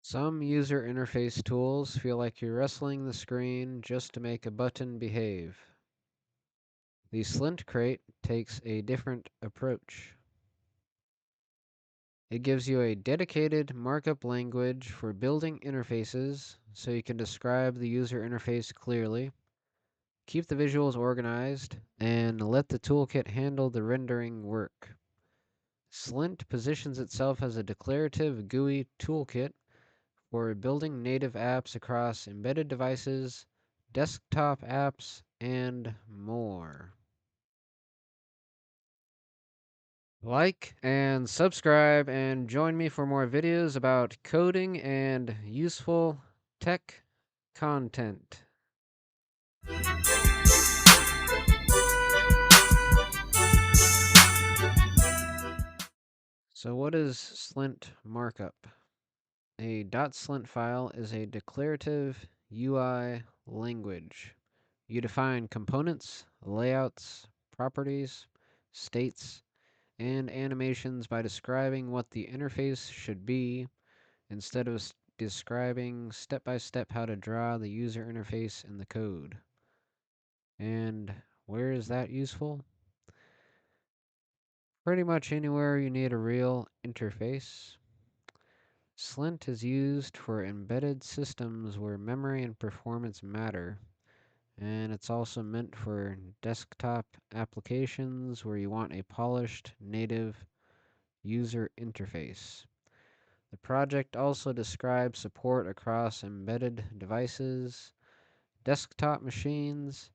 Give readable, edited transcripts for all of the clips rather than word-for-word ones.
Some user interface tools feel like you're wrestling the screen just to make a button behave. The Slint crate takes a different approach. It gives you a dedicated markup language for building interfaces so you can describe the user interface clearly, keep the visuals organized, and let the toolkit handle the rendering work. Slint positions itself as a declarative GUI toolkit for building native apps across embedded devices, desktop apps, and more. Like and subscribe and join me for more videos about coding and useful tech content. So what is Slint markup? A .slint file is a declarative UI language. You define components, layouts, properties, states, and animations by describing what the interface should be instead of describing step by step how to draw the user interface in the code. And where is that useful? Pretty much anywhere you need a real interface. Slint is used for embedded systems where memory and performance matter, and it's also meant for desktop applications where you want a polished native user interface. The project also describes support across embedded devices, desktop machines,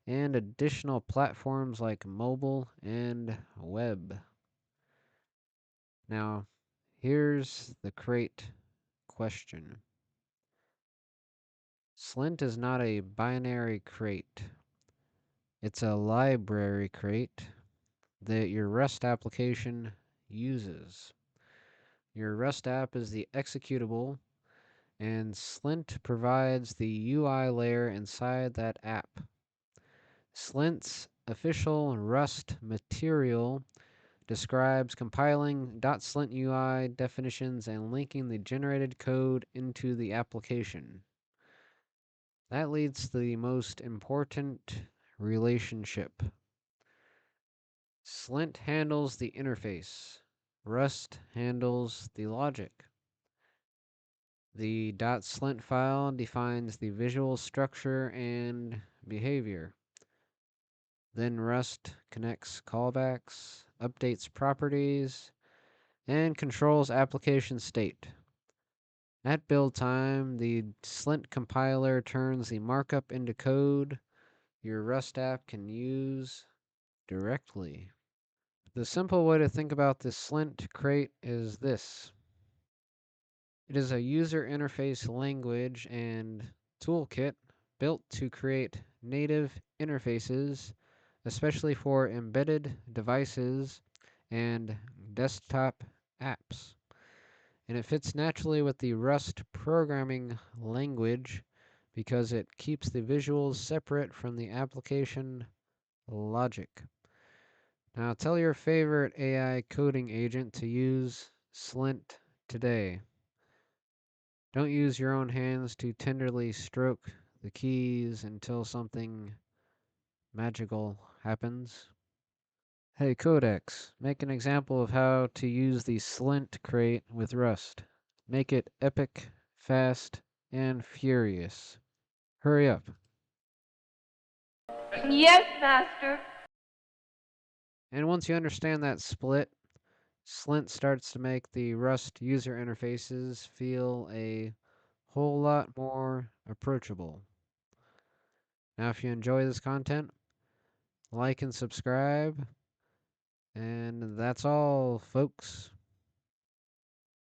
and additional platforms like mobile and web. Now, here's the crate question. Slint is not a binary crate. It's a library crate that your REST application uses. Your REST app is the executable, and Slint provides the UI layer inside that app. Slint's official Rust material describes compiling .slint UI definitions and linking the generated code into the application. That leads to the most important relationship. Slint handles the interface. Rust handles the logic. The .slint file defines the visual structure and behavior. Then Rust connects callbacks, updates properties, and controls application state. At build time, the Slint compiler turns the markup into code your Rust app can use directly. The simple way to think about this Slint crate is this. It is a user interface language and toolkit built to create native interfaces, especially for embedded devices and desktop apps. And it fits naturally with the Rust programming language because it keeps the visuals separate from the application logic. Now tell your favorite AI coding agent to use Slint today. Don't use your own hands to tenderly stroke the keys until something magical happens. Hey Codex, make an example of how to use the Slint crate with Rust. Make it epic, fast, and furious. Hurry up. Yes, master. And once you understand that split, Slint starts to make the Rust user interfaces feel a whole lot more approachable. Now, if you enjoy this content, like and subscribe. And that's all, folks.